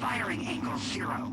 Firing angle 0.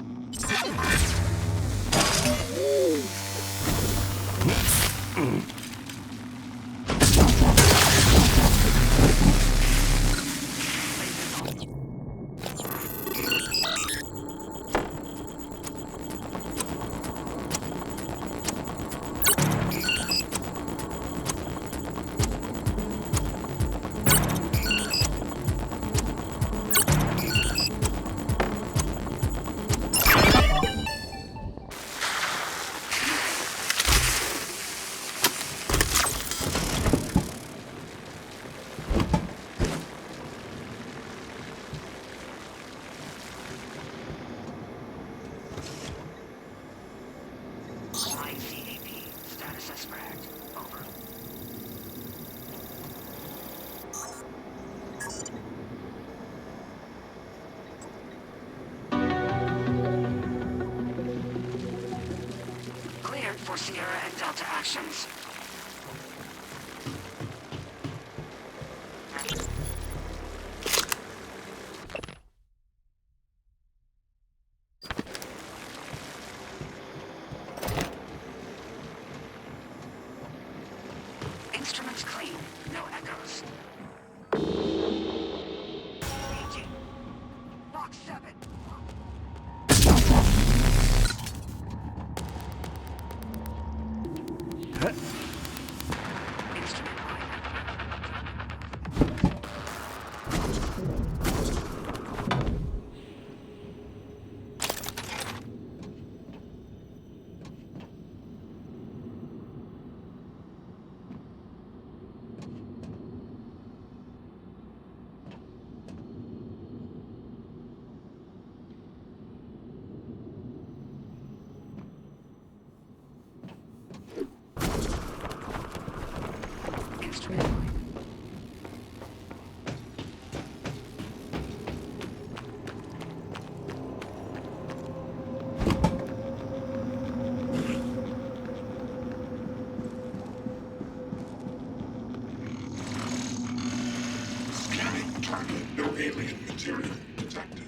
Status as fragged. Over. Cleared for Sierra and Delta actions. Instruments clean. No echoes. Aging. Box 7. Instrument line. Instrument line. Scanning target. No alien material detected.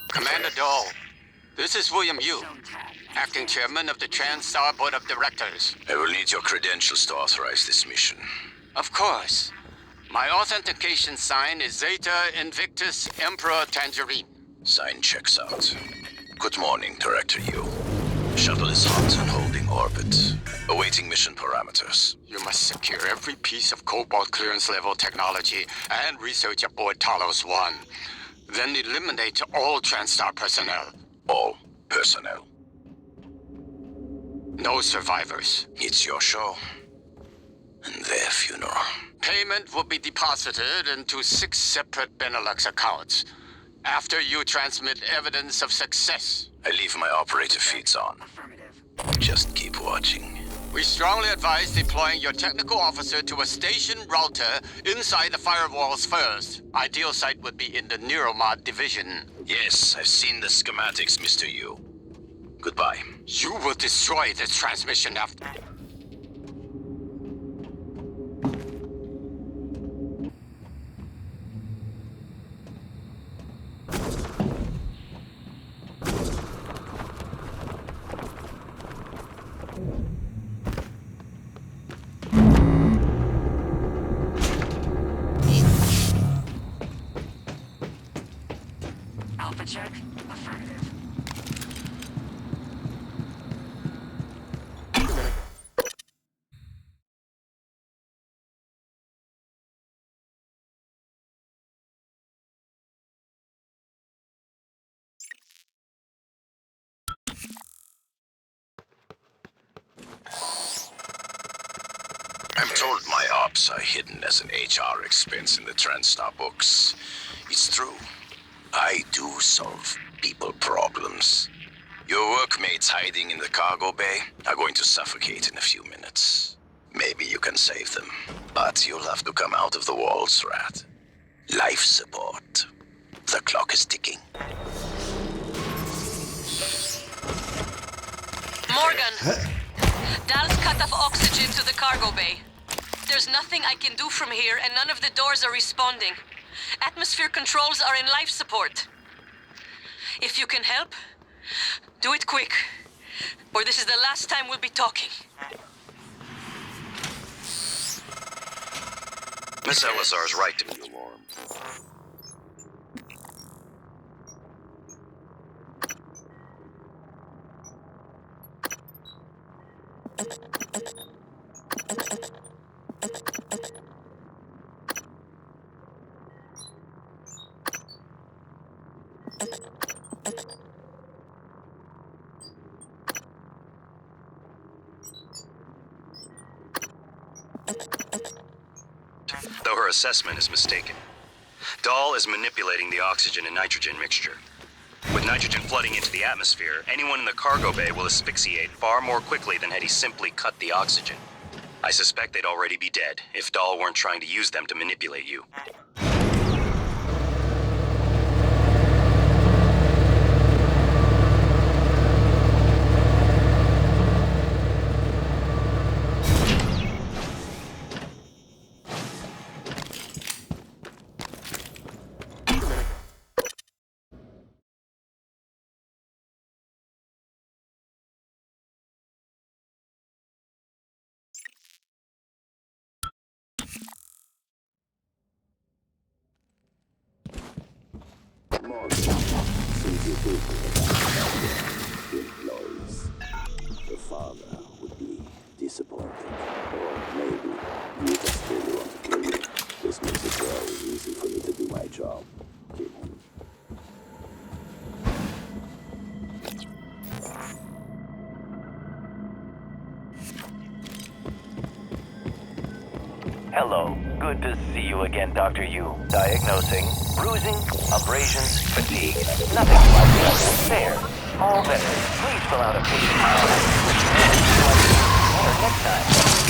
Commander Dole, this is William Yu, acting chairman of the TranStar Board of Directors. I will need your credentials to authorize this mission. Of course. My authentication sign is Zeta Invictus Emperor Tangerine. Sign checks out. Good morning, Director Yu. Shuttle is hot and holding orbit. Awaiting mission parameters. You must secure every piece of Cobalt clearance level technology and research aboard Talos 1. Then eliminate all TranStar personnel. All personnel. No survivors. It's your show. And their funeral. Payment will be deposited into 6 separate Benelux accounts. After you transmit evidence of success. I leave my operator feeds on. Affirmative. Just keep watching. We strongly advise deploying your technical officer to a station router inside the firewalls first. Ideal site would be in the Neuromod division. Yes, I've seen the schematics, Mr. Yu. Goodbye. You will destroy this transmission after... Alpha check. Affirmative. I'm told my ops are hidden as an HR expense in the TranStar books. It's true. I do solve people problems. Your workmates hiding in the cargo bay are going to suffocate in a few minutes. Maybe you can save them, but you'll have to come out of the walls, Rat. Life support. The clock is ticking. Morgan! Dal's cut off oxygen to the cargo bay. There's nothing I can do from here, and none of the doors are responding. Atmosphere controls are in life support. If you can help, do it quick, or this is the last time we'll be talking. Miss Elazar's right to be alarmed. Though her assessment is mistaken. Dahl is manipulating the oxygen and nitrogen mixture. With nitrogen flooding into the atmosphere, anyone in the cargo bay will asphyxiate far more quickly than had he simply cut the oxygen. I suspect they'd already be dead if Dahl weren't trying to use them to manipulate you. Employees. The father would be disappointed. Or maybe you just really want to kill me. This makes it very easy for me to do my job. Kill him. Hello. Good to see you again, Dr. Yu. Diagnosing, bruising, abrasions, fatigue. Nothing like there. All better. Please fill out a patient file. And next time.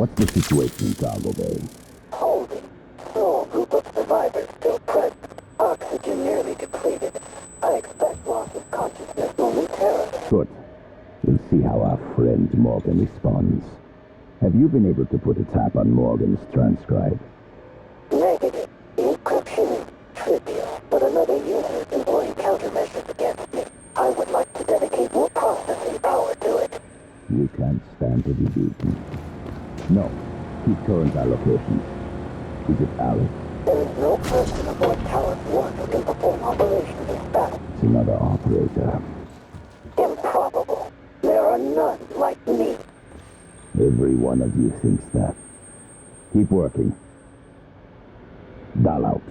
What's the situation in Cargo Bay? Holding. Small group of survivors still present. Oxygen nearly depleted. I expect loss of consciousness momentarily. Good. We'll see how our friend Morgan responds. Have you been able to put a tap on Morgan's transcribe? Negative. Encryption is trivial, but another user is employing countermeasures against me. I would like to dedicate more processing power to it. You can't stand to be beaten. No. Keep current allocations. Is it Alex? There is no person aboard Tower 1 who can perform operations in battle. It's another operator. Improbable. There are none like me. Every one of you thinks that. Keep working. Dial out.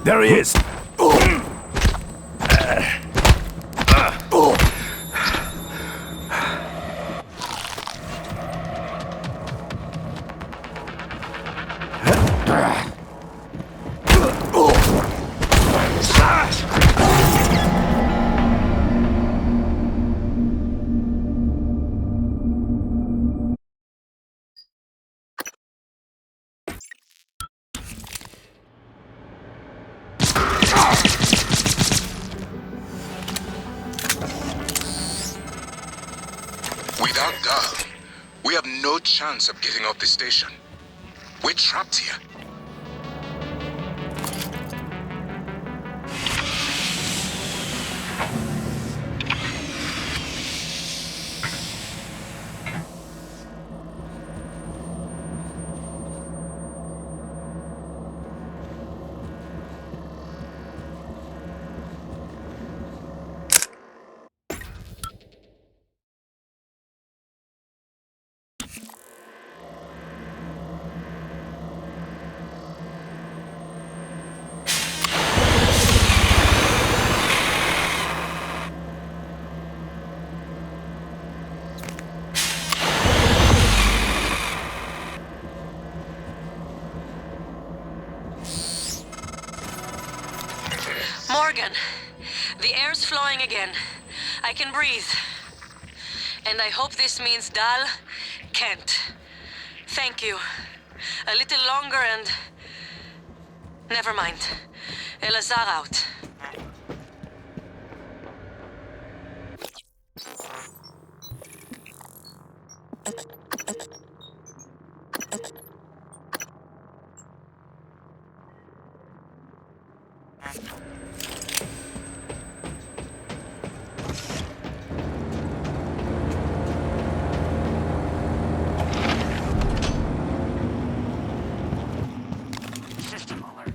There he is! Without Dahl, we have no chance of getting off the station. We're trapped here. Morgan, the air's flowing again. I can breathe. And I hope this means Dal can't. Thank you. A little longer and... Never mind. Elazar out. System alert.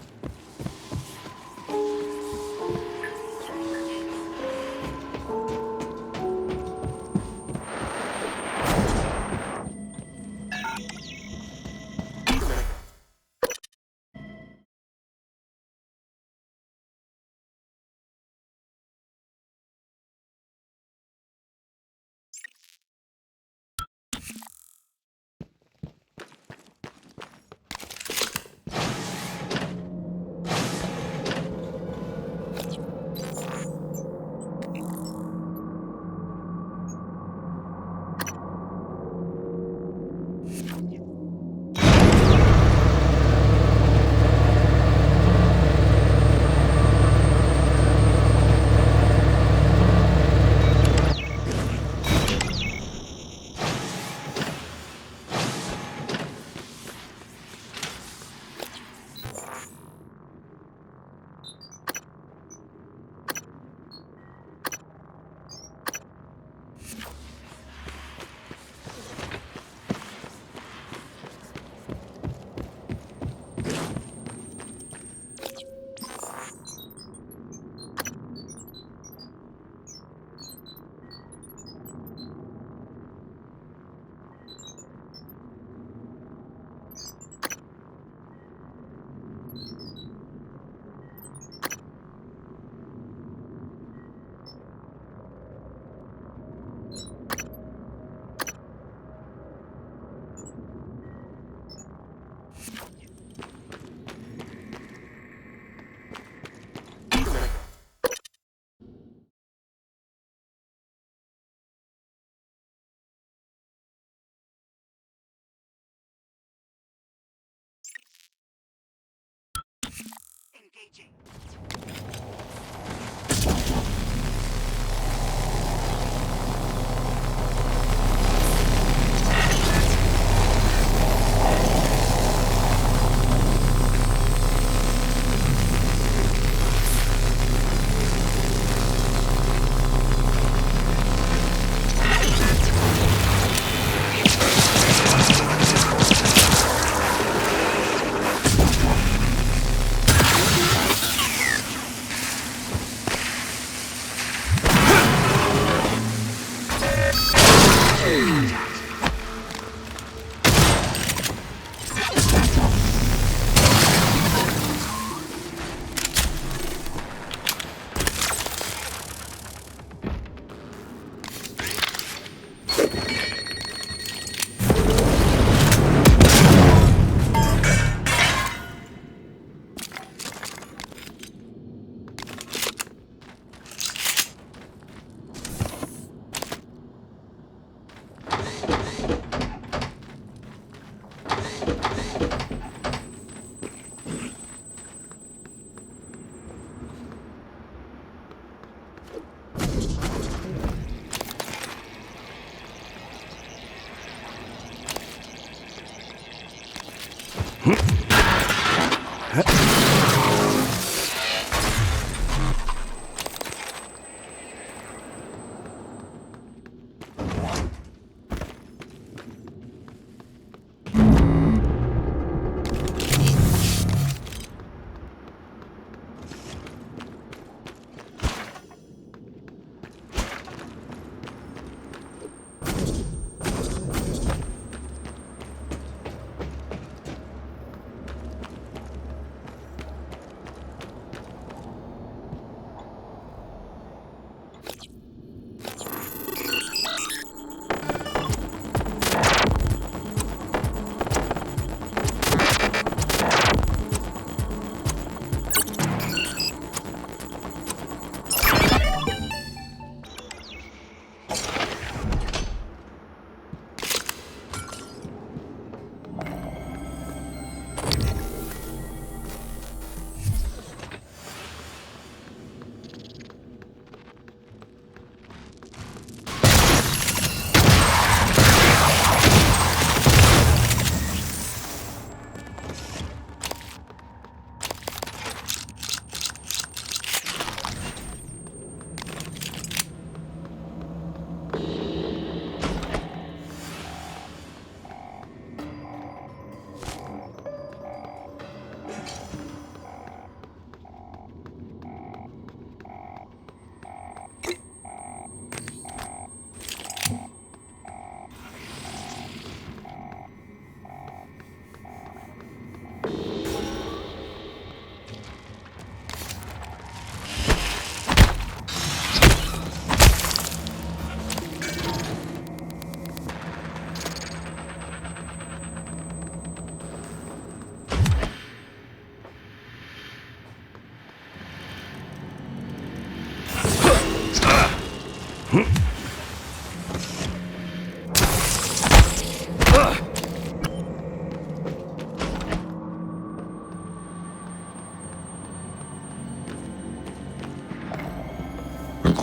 Engaging.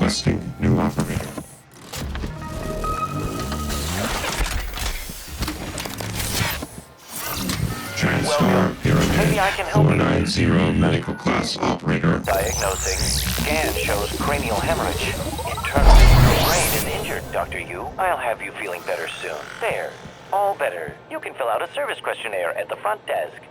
Requesting new operator. TranStar Pyramid Maybe I can help you. 490 medical class operator. Diagnosing. Scan shows cranial hemorrhage. Internal. Your brain is injured, Dr. Yu. I'll have you feeling better soon. There. All better. You can fill out a service questionnaire at the front desk.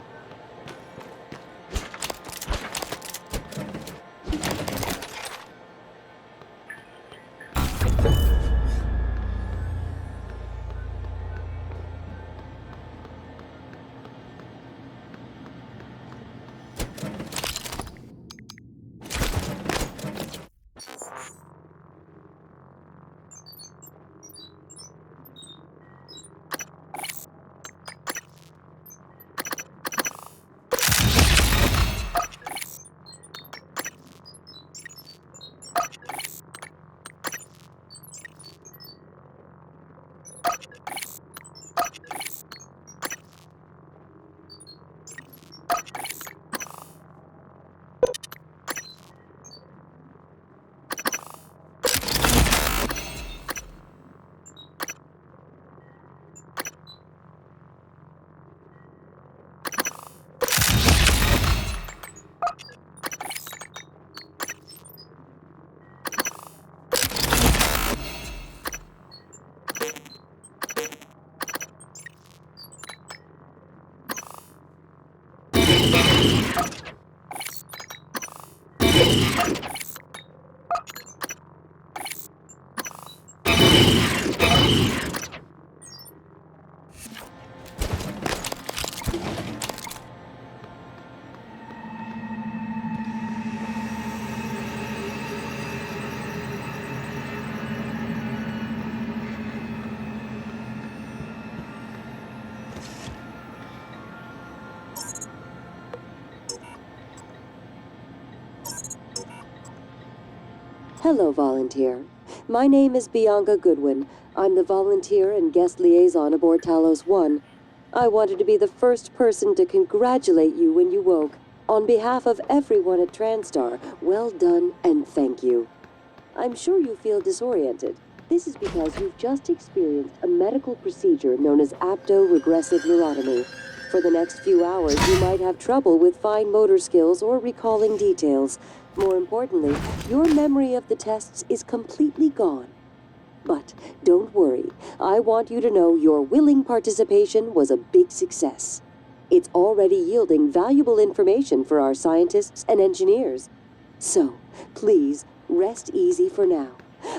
Hello, volunteer. My name is Bianca Goodwin. I'm the volunteer and guest liaison aboard Talos 1. I wanted to be the first person to congratulate you when you woke. On behalf of everyone at TranStar, well done and thank you. I'm sure you feel disoriented. This is because you've just experienced a medical procedure known as apto-regressive neurotomy. For the next few hours, you might have trouble with fine motor skills or recalling details. More importantly, your memory of the tests is completely gone. But don't worry. I want you to know your willing participation was a big success. It's already yielding valuable information for our scientists and engineers. So, please, rest easy for now.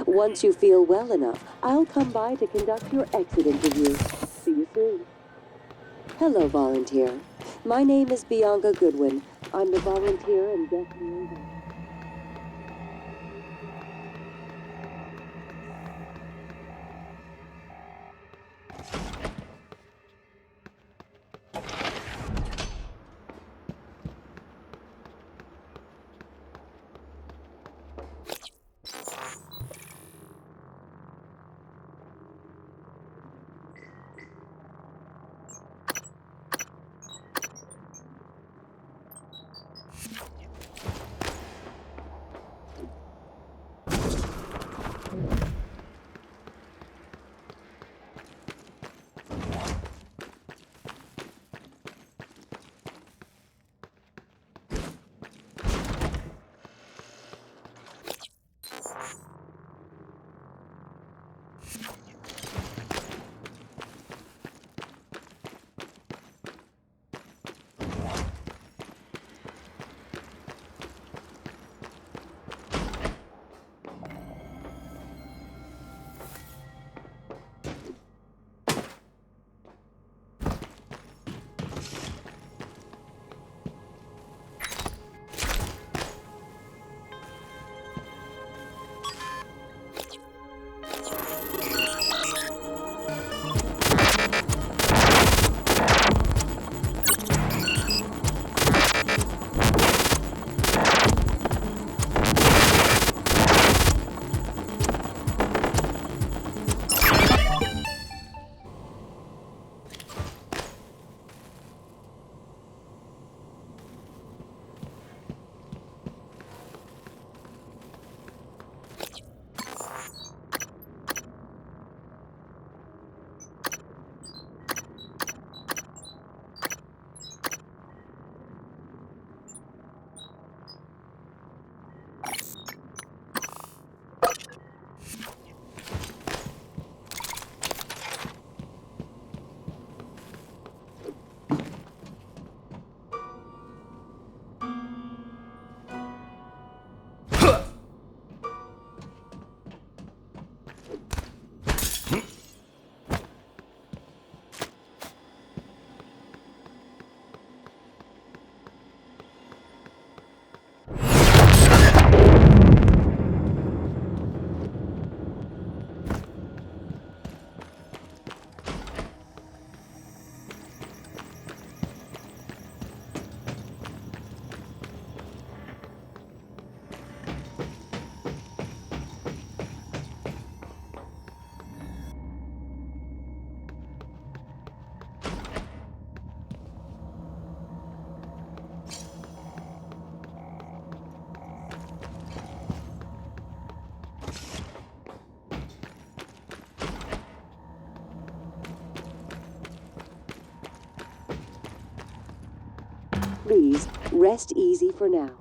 Once you feel well enough, I'll come by to conduct your exit interview. See you soon. Hello, volunteer. My name is Bianca Goodwin. I'm the volunteer and guest liaison. Please, rest easy for now.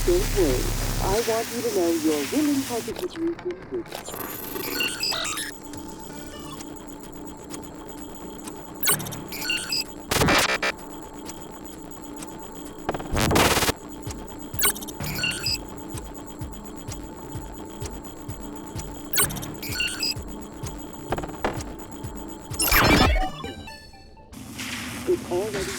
Don't worry. I want you to know your willing participation is... It's already...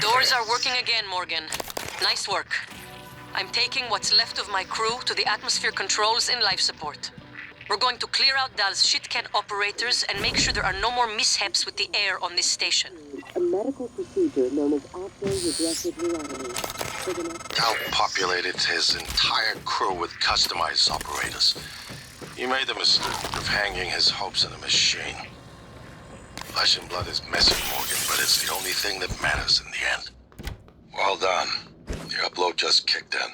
Doors are working again, Morgan. Nice work. I'm taking what's left of my crew to the atmosphere controls in life support. We're going to clear out Dal's shit-can operators and make sure there are no more mishaps with the air on this station. A medical procedure known as opto-regressive neurotomy. For the next... Dal populated his entire crew with customized operators. He made the mistake of hanging his hopes in a machine. Flesh and blood is messy, Morgan, but it's the only thing that matters in the end. Well done. The upload just kicked in.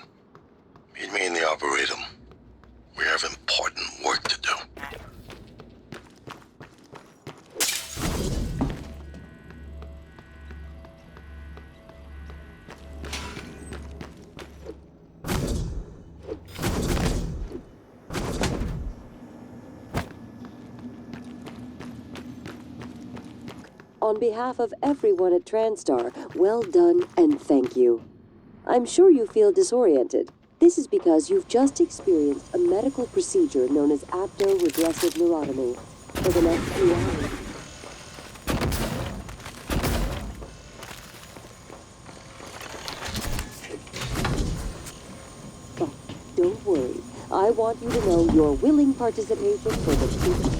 Meet me in the Arboretum. We have important work to do. On behalf of everyone at TranStar, well done and thank you. I'm sure you feel disoriented. This is because you've just experienced a medical procedure known as opto-regressive neurotomy. For the next few hours... But don't worry. I want you to know your willing participation for the future.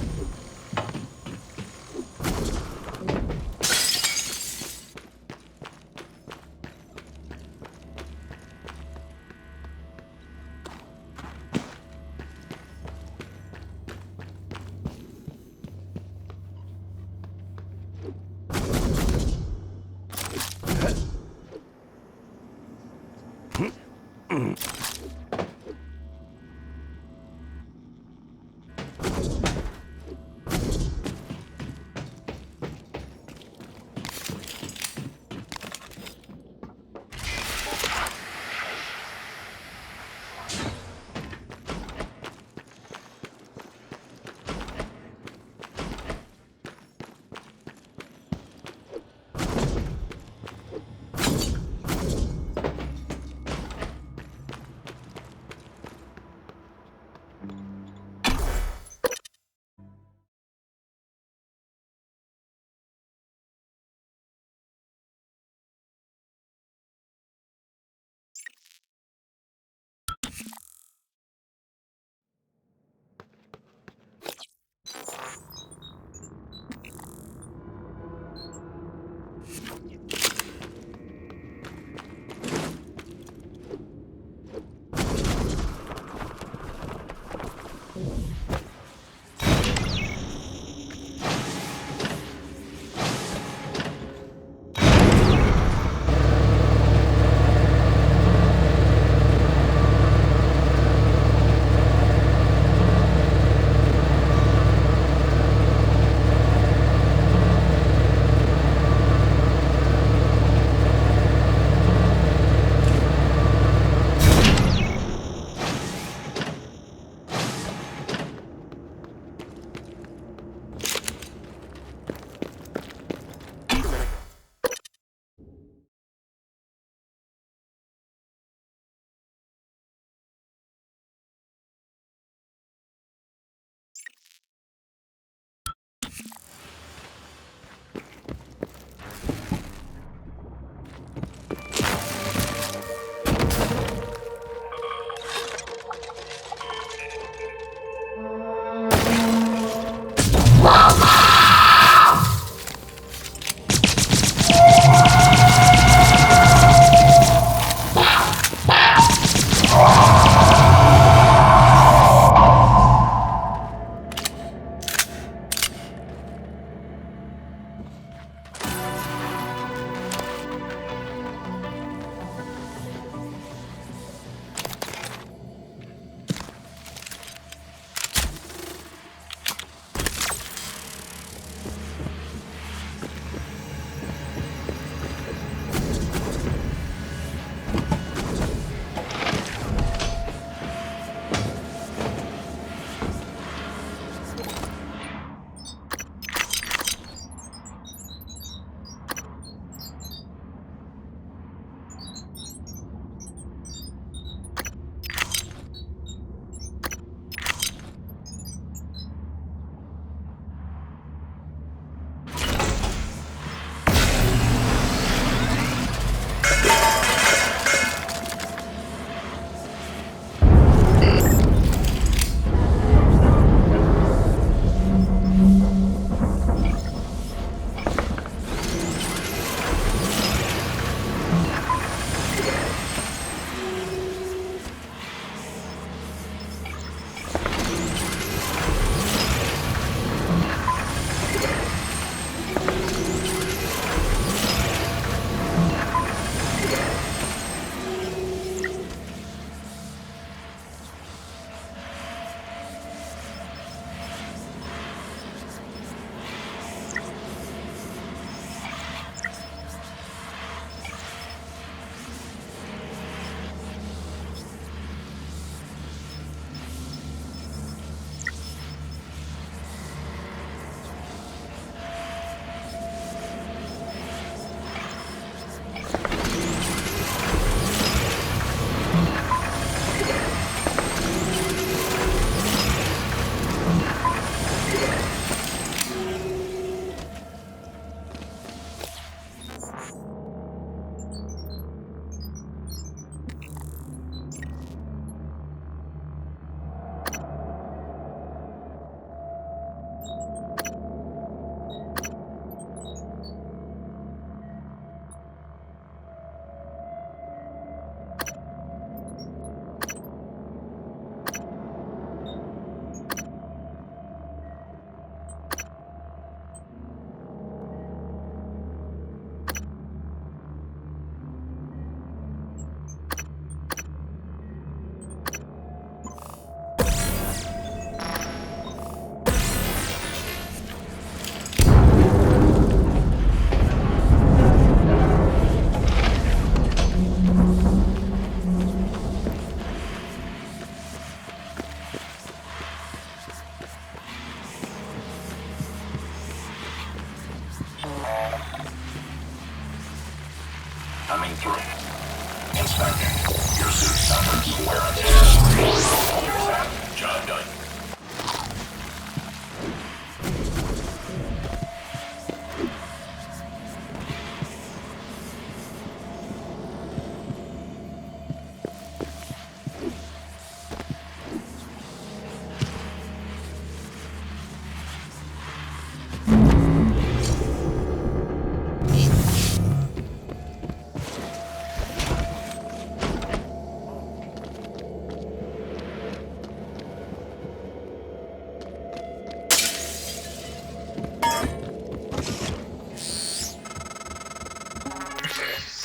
Coming through. Inspecting. Your suit suffers wear and tear. Job done.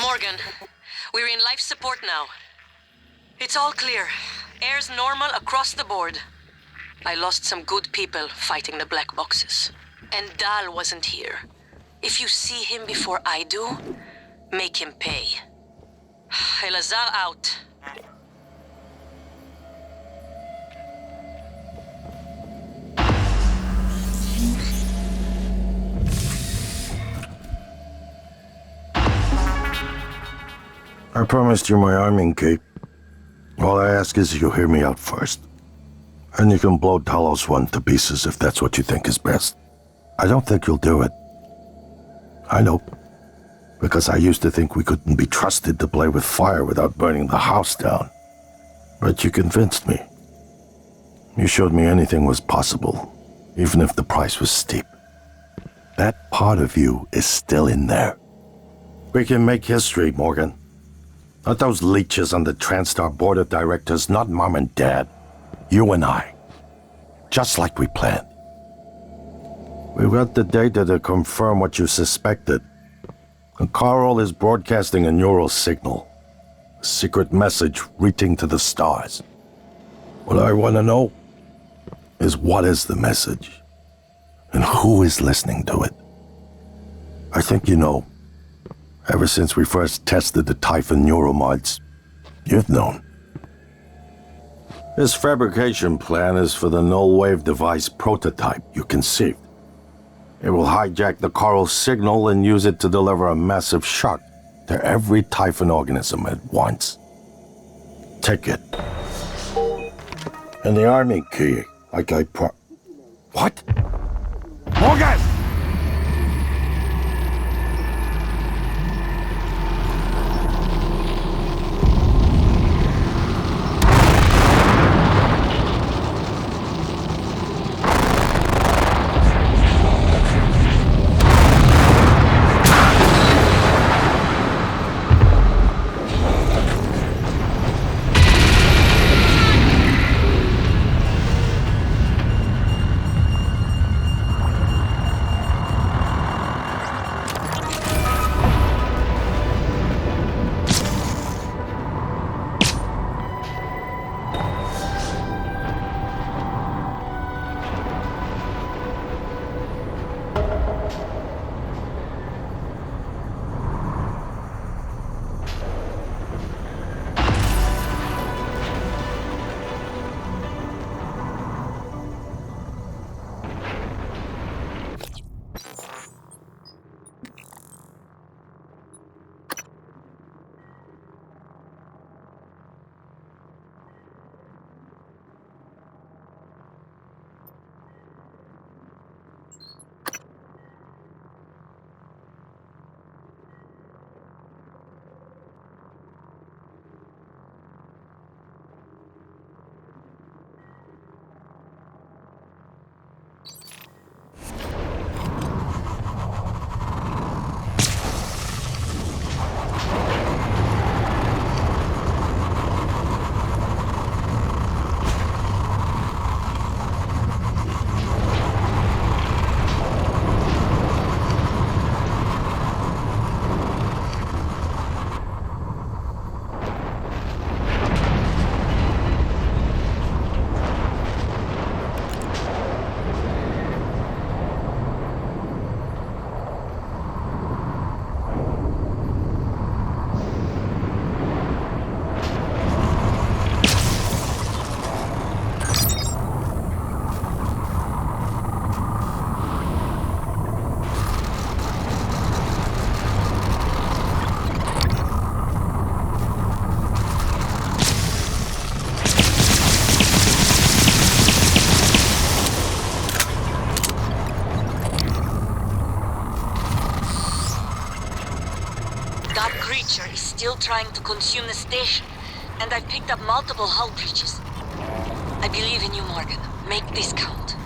Morgan, we're in life support now. It's all clear. Air's normal across the board. I lost some good people fighting the black boxes. And Dal wasn't here. If you see him before I do, make him pay. Elazar out. I promised you my arming key. All I ask is you hear me out first. And you can blow Talos 1 to pieces if that's what you think is best. I don't think you'll do it. I know. Because I used to think we couldn't be trusted to play with fire without burning the house down. But you convinced me. You showed me anything was possible, even if the price was steep. That part of you is still in there. We can make history, Morgan. Not those leeches on the TranStar board of directors, not Mom and Dad. You and I. Just like we planned. We've got the data to confirm what you suspected. And Carl is broadcasting a neural signal. A secret message reaching to the stars. What I want to know is what is the message? And who is listening to it? I think you know. Ever since we first tested the Typhon neuromods, you've known. This fabrication plan is for the null-wave device prototype you conceived. It will hijack the coral signal and use it to deliver a massive shock to every Typhon organism at once. Take it. And the army key, like I What? Morgan! creature is still trying to consume the station, and I've picked up multiple hull breaches. I believe in you, Morgan. Make this count.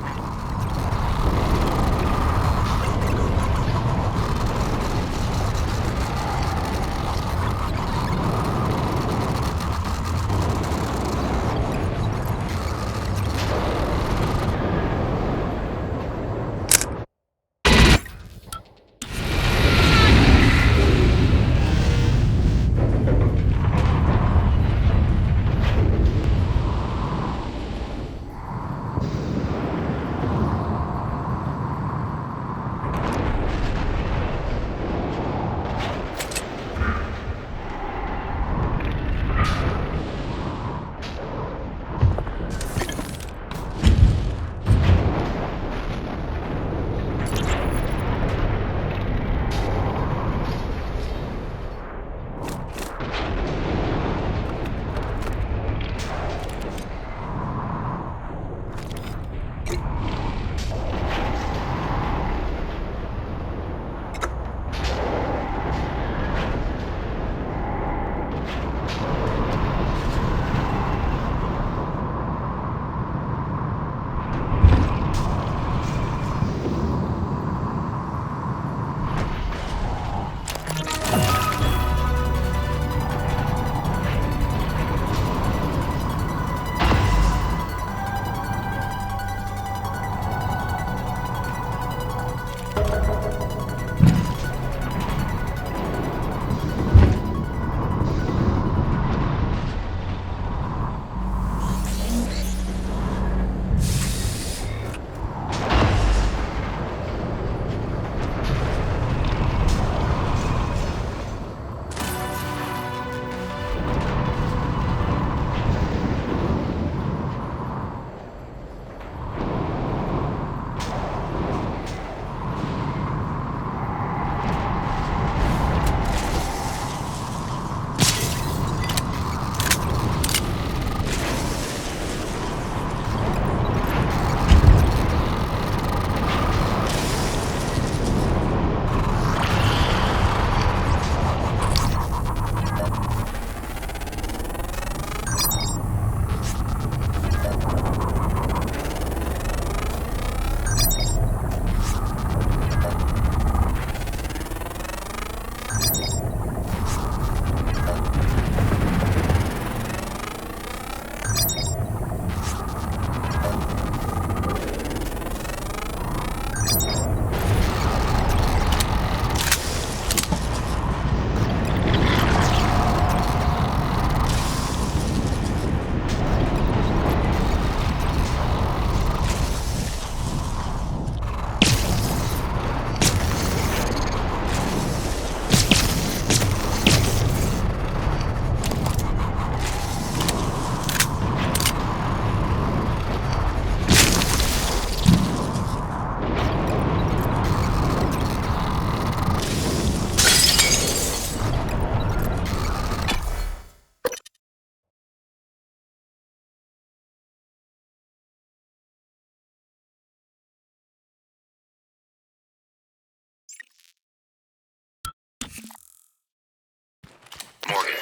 Morgan,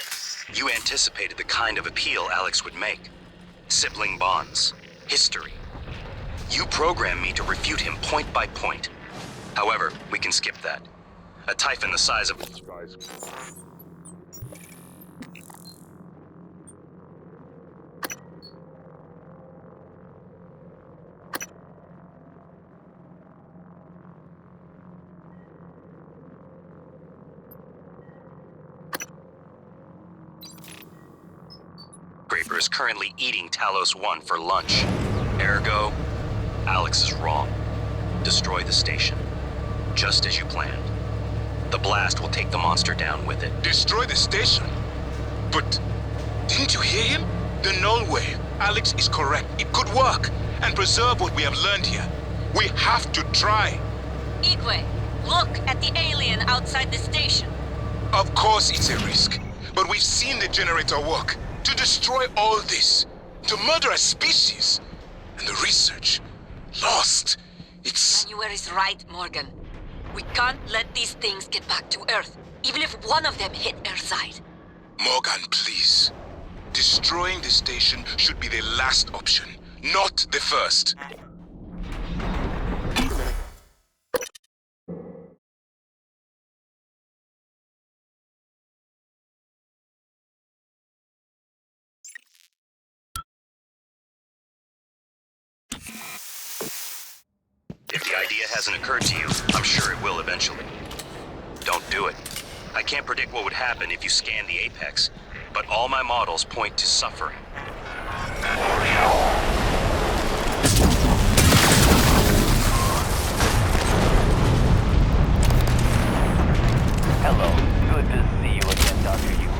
you anticipated the kind of appeal Alex would make. Sibling bonds, history. You programmed me to refute him point by point. However, we can skip that. A typhon the size of... Graper is currently eating Talos 1 for lunch. Ergo, Alex is wrong. Destroy the station. Just as you planned. The blast will take the monster down with it. Destroy the station? But didn't you hear him? The null wave. Alex is correct. It could work and preserve what we have learned here. We have to try. Igwe, look at the alien outside the station. Of course it's a risk, but we've seen the generator work. To destroy all this, to murder a species, and the research lost. It's... Manuel is right, Morgan. We can't let these things get back to Earth, even if one of them hit Earth side. Morgan, please. Destroying the station should be the last option, not the first. If the idea hasn't occurred to you, I'm sure it will eventually. Don't do it. I can't predict what would happen if you scan the apex, but all my models point to suffering. Hello. Good to see you again, Dr. Yu.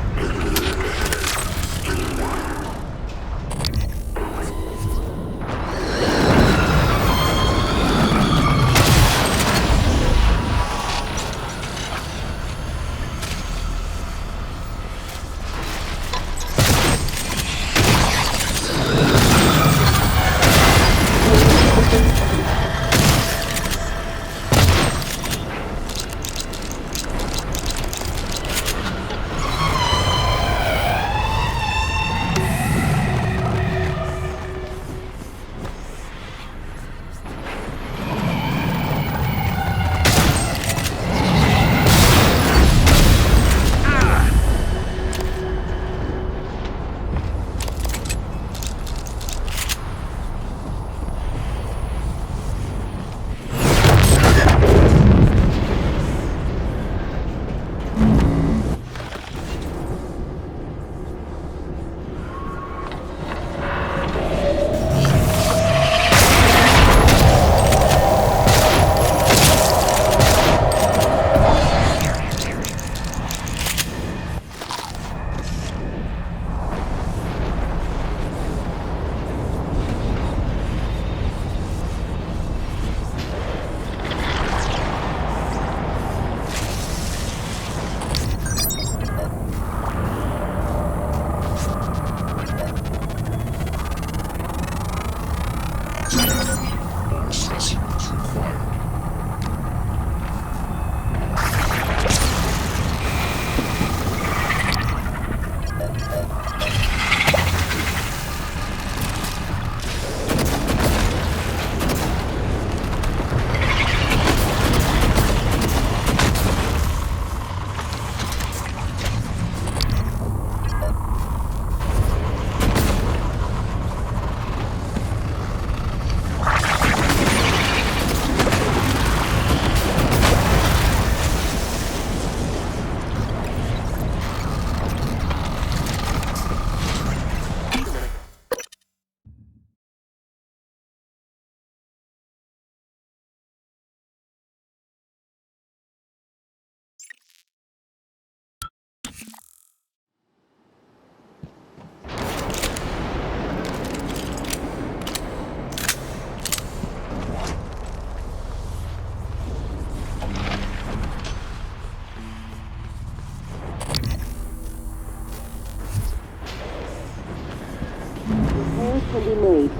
Can be made.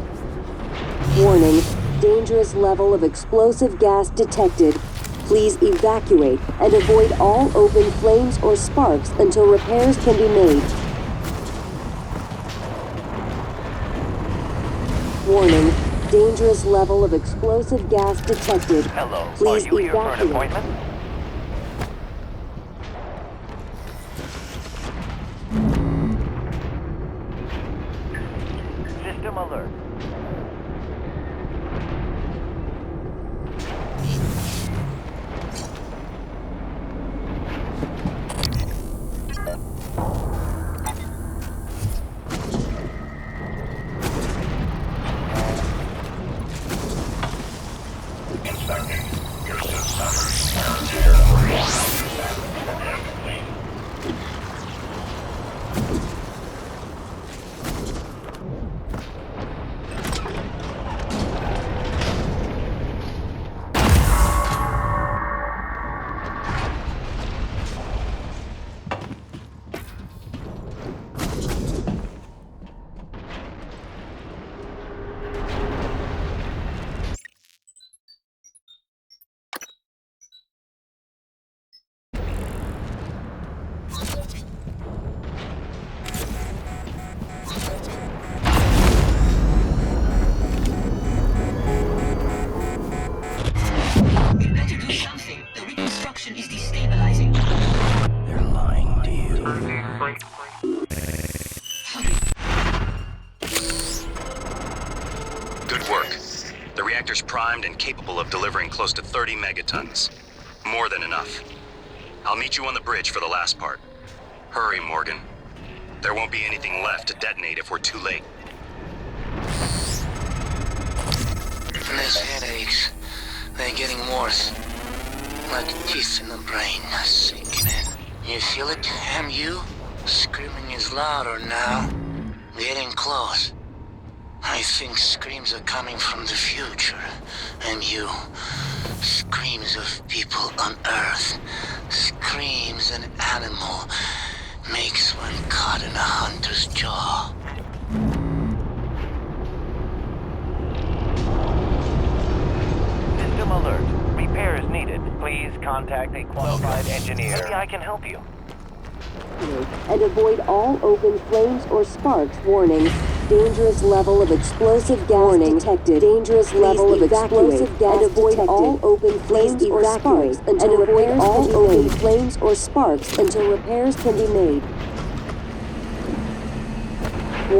Warning, dangerous level of explosive gas detected. Please evacuate and avoid all open flames or sparks until repairs can be made. Warning, dangerous level of explosive gas detected. Hello. Please Are you here for an evacuate. appointment? System alert. primed and capable of delivering close to 30 megatons. More than enough. I'll meet you on the bridge for the last part. Hurry, Morgan. There won't be anything left to detonate if we're too late. These headaches, they're getting worse. Like teeth in the brain, sinking in. You feel it, MU? Screaming is louder now. Getting close. I think screams are coming from the future. MU. Screams of people on Earth. Screams an animal makes when caught in a hunter's jaw. System alert. Repairs needed. Please contact a qualified engineer. Maybe I can help you. And avoid all open flames or sparks. Warning. Dangerous level of explosive gas detected. Dangerous level of explosive gas and avoid detected. All open flames or sparks until repairs can be made. Flames or sparks until repairs can be made.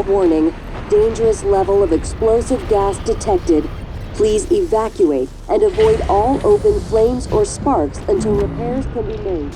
Warning. Dangerous level of explosive gas detected. Please evacuate and avoid all open flames or sparks until repairs can be made.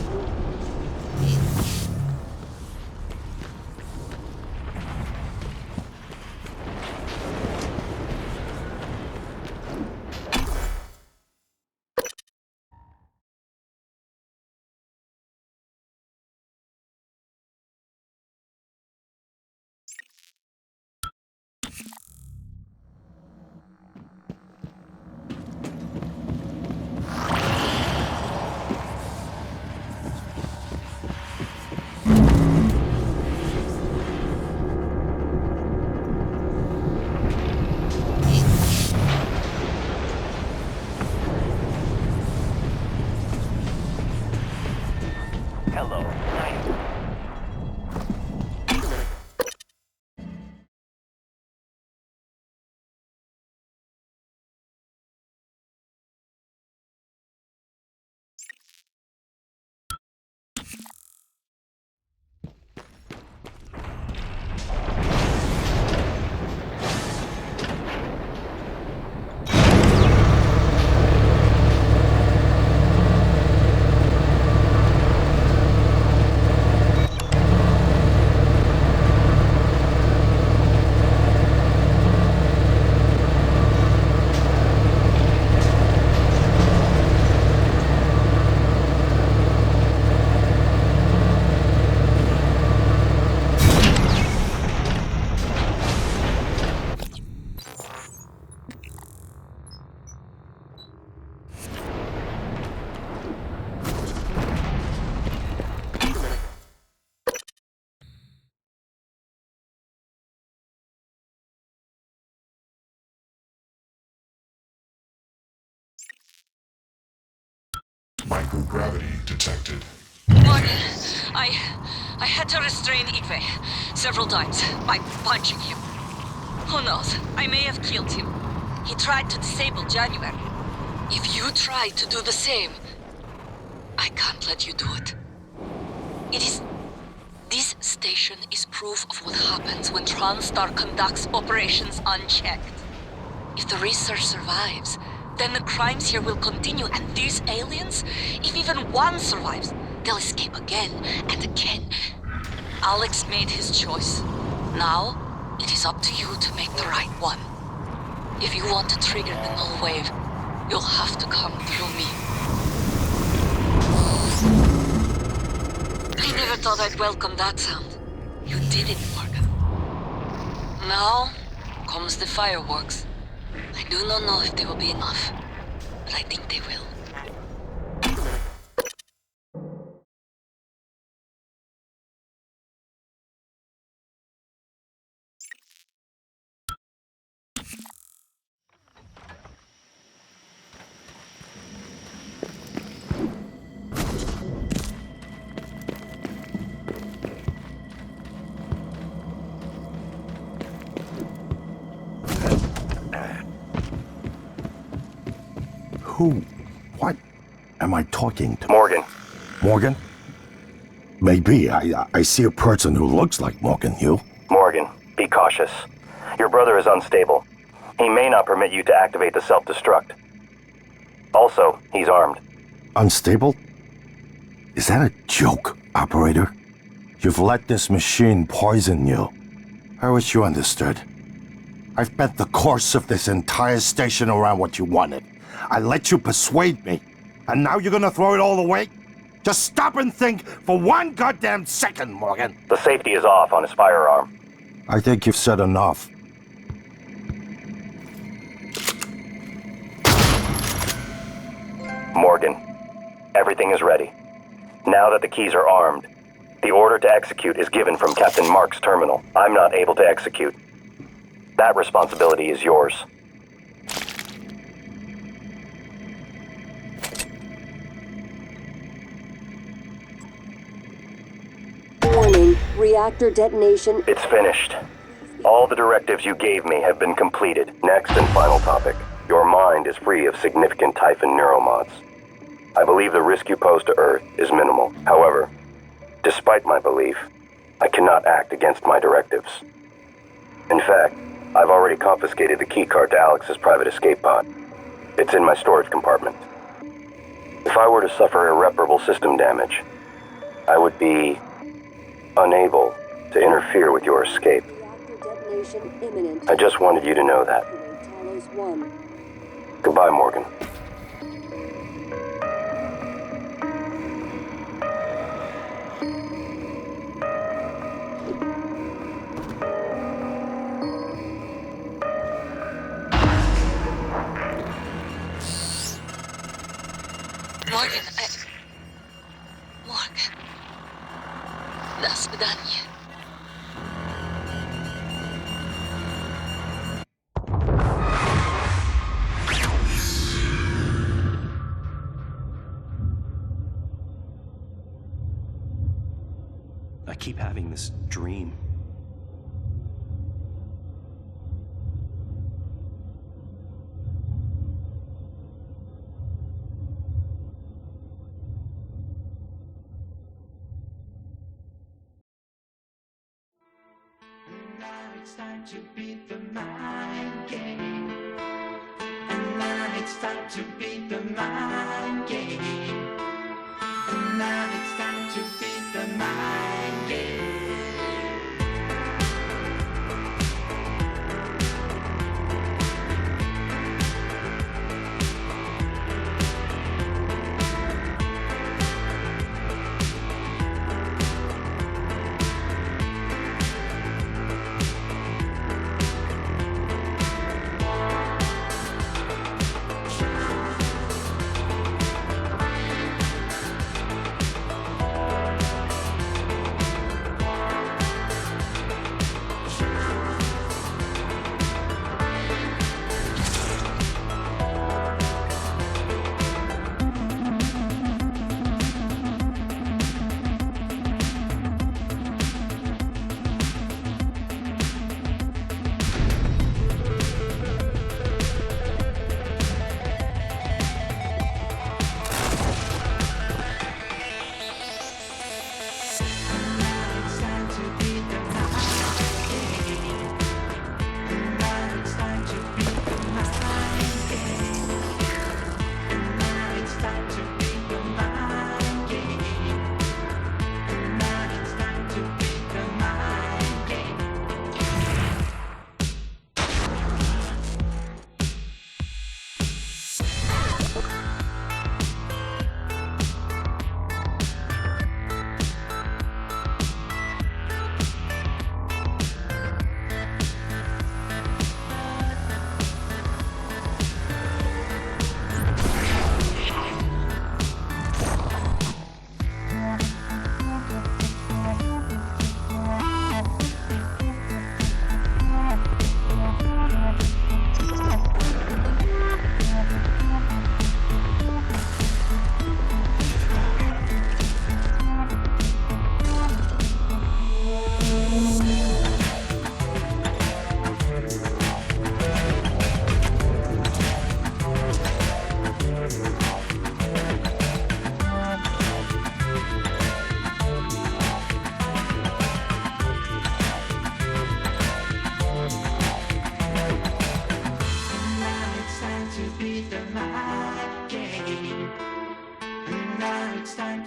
Hello. Microgravity detected. Morgan, I had to restrain Igwe several times by punching him. Who knows? I may have killed him. He tried to disable January. If you try to do the same, I can't let you do it. This station is proof of what happens when TranStar conducts operations unchecked. If the research survives, then the crimes here will continue, and these aliens, if even one survives, they'll escape again and again. Alex made his choice. Now, it is up to you to make the right one. If you want to trigger the null wave, you'll have to come through me. I never thought I'd welcome that sound. You did it, Morgan. Now comes the fireworks. I do not know if they will be enough, but I think they will. Who? What am I talking to? Morgan. Morgan? Maybe. I see a person who looks like Morgan, you. Morgan, be cautious. Your brother is unstable. He may not permit you to activate the self-destruct. Also, he's armed. Unstable? Is that a joke, operator? You've let this machine poison you. I wish you understood. I've bet the course of this entire station around what you wanted. I let you persuade me. And now you're gonna throw it all away? Just stop and think for one goddamn second, Morgan. The safety is off on his firearm. I think you've said enough. Morgan, everything is ready. Now that the keys are armed, the order to execute is given from Captain Mark's terminal. I'm not able to execute. That responsibility is yours. Warning, reactor detonation. It's finished. All the directives you gave me have been completed. Next and final topic. Your mind is free of significant Typhon neuromods. I believe the risk you pose to Earth is minimal. However, despite my belief, I cannot act against my directives. In fact, I've already confiscated the keycard to Alex's private escape pod. It's in my storage compartment. If I were to suffer irreparable system damage, I would be unable to interfere with your escape. Reactor detonation imminent. I just wanted you to know that. Talos 1. Goodbye, Morgan. Morgan, Morgan. До свидания. I keep having this dream. It's time to beat the mind game. And now it's time to beat the mind game. And now it's time to beat the mind game.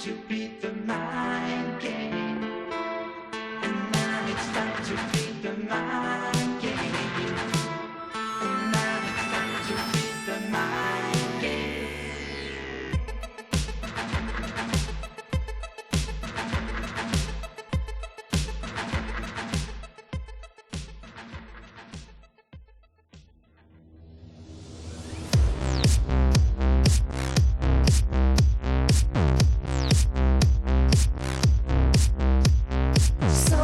to beat the mind game. And now it's time to beat the mind game. And now it's time to beat the mind game. So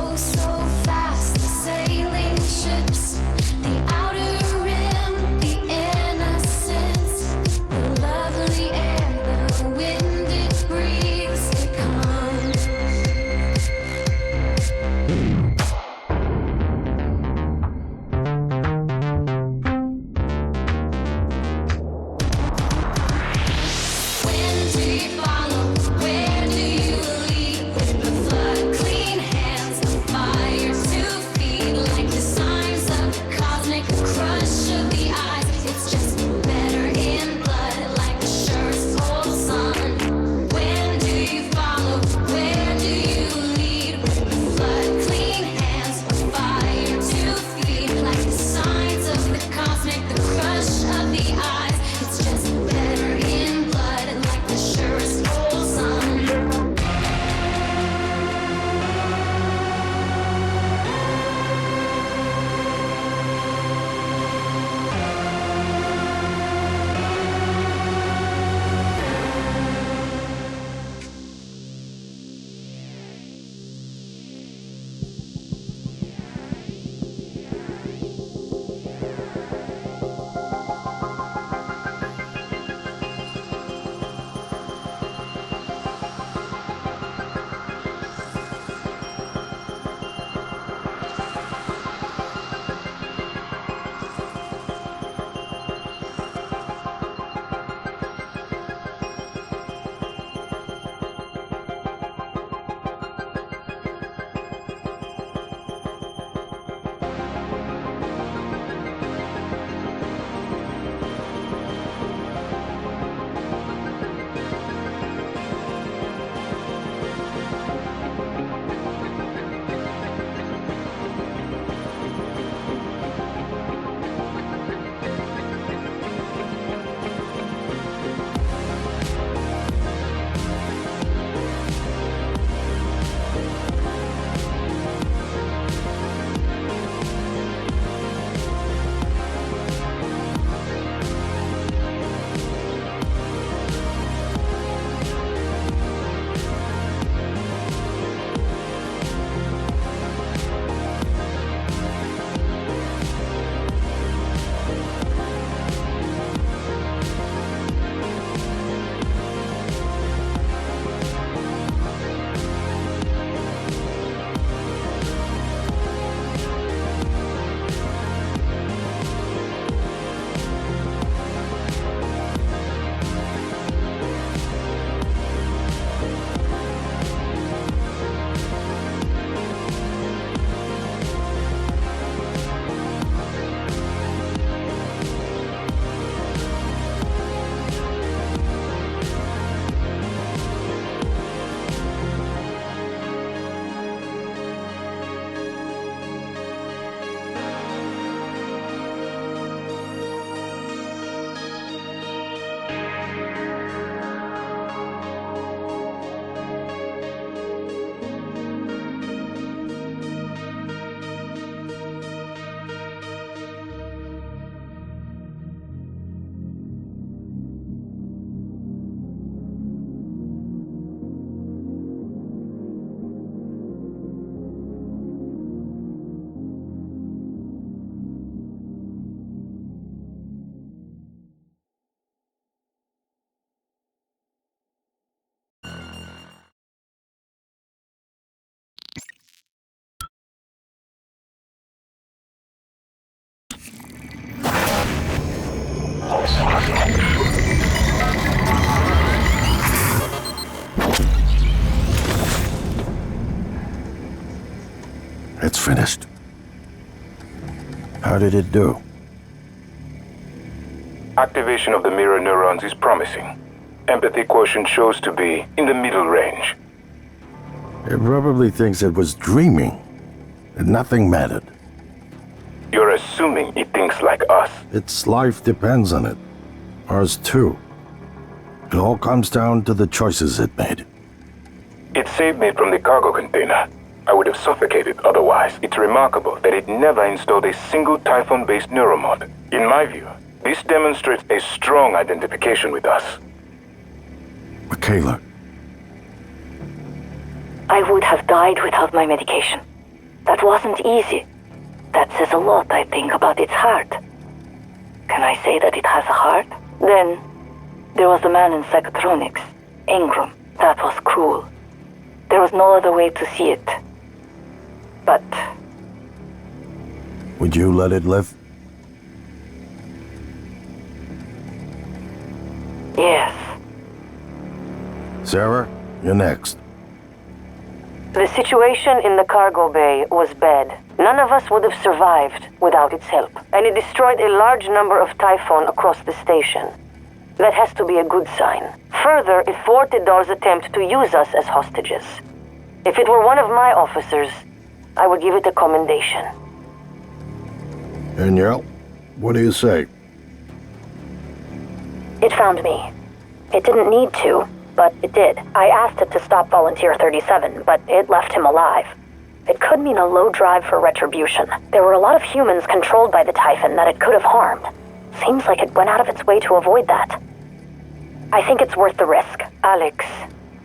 fast, the sailing ships, the outer rim, the innocence, the lovely air, the wind it breathes, it comes. When do you follow? Where do you lead? With the flood, clean hands, fire to feed, like the signs of cosmic crush of the eyes. It's just better in blood, like the surest old sun. When do you follow? Where do you lead? With the flood, clean hands, fire to feed, like the signs of the cosmic, the crush of the eyes. It's just better in blood, like the surest old sun. It's finished. How did it do? Activation of the mirror neurons is promising. empathy quotient shows to be in the middle range. It probably thinks it was dreaming, and nothing mattered. You're assuming it thinks like us. Its life depends on it. Ours too. It all comes down to the choices it made. It saved me from the cargo container. I would have suffocated otherwise. It's remarkable that it never installed a single Typhon-based neuromod. In my view, this demonstrates a strong identification with us. Michaela. I would have died without my medication. That wasn't easy. That says a lot, I think, about its heart. Can I say that it has a heart? Then, there was the man in psychotronics, Ingram. That was cruel. There was no other way to see it. But... Would you let it live? Yes. Sarah, you're next. The situation in the cargo bay was bad. None of us would have survived without its help, and it destroyed a large number of Typhon across the station. That has to be a good sign. Further, it thwarted Dahl's attempt to use us as hostages. If it were one of my officers, I would give it a commendation. Danielle, what do you say? It found me. It didn't need to, but it did. I asked it to stop Volunteer 37, but it left him alive. It could mean a low drive for retribution. There were a lot of humans controlled by the Typhon that it could have harmed. Seems like it went out of its way to avoid that. I think it's worth the risk. Alex,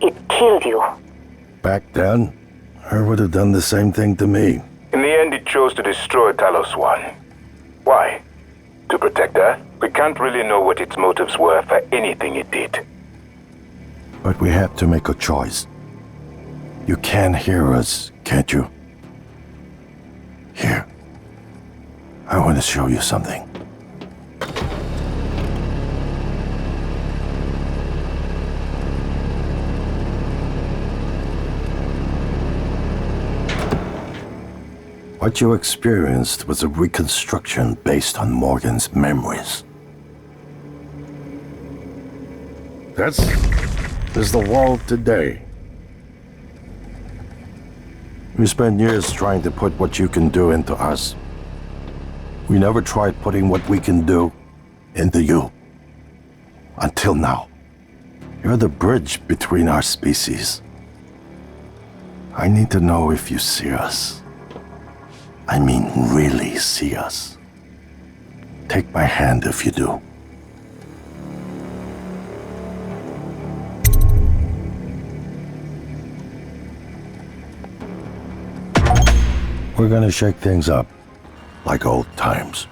it killed you. Back then, I would have done the same thing to me. In the end, it chose to destroy Talos 1. Why? To protect Earth? We can't really know what its motives were for anything it did. But we have to make a choice. You can hear us, can't you? Here. I want to show you something. What you experienced was a reconstruction based on Morgan's memories. This is the world today. We spent years trying to put what you can do into us. We never tried putting what we can do into you. Until now. You're the bridge between our species. I need to know if you see us. I mean, really see us. Take my hand if you do. We're gonna shake things up, like old times.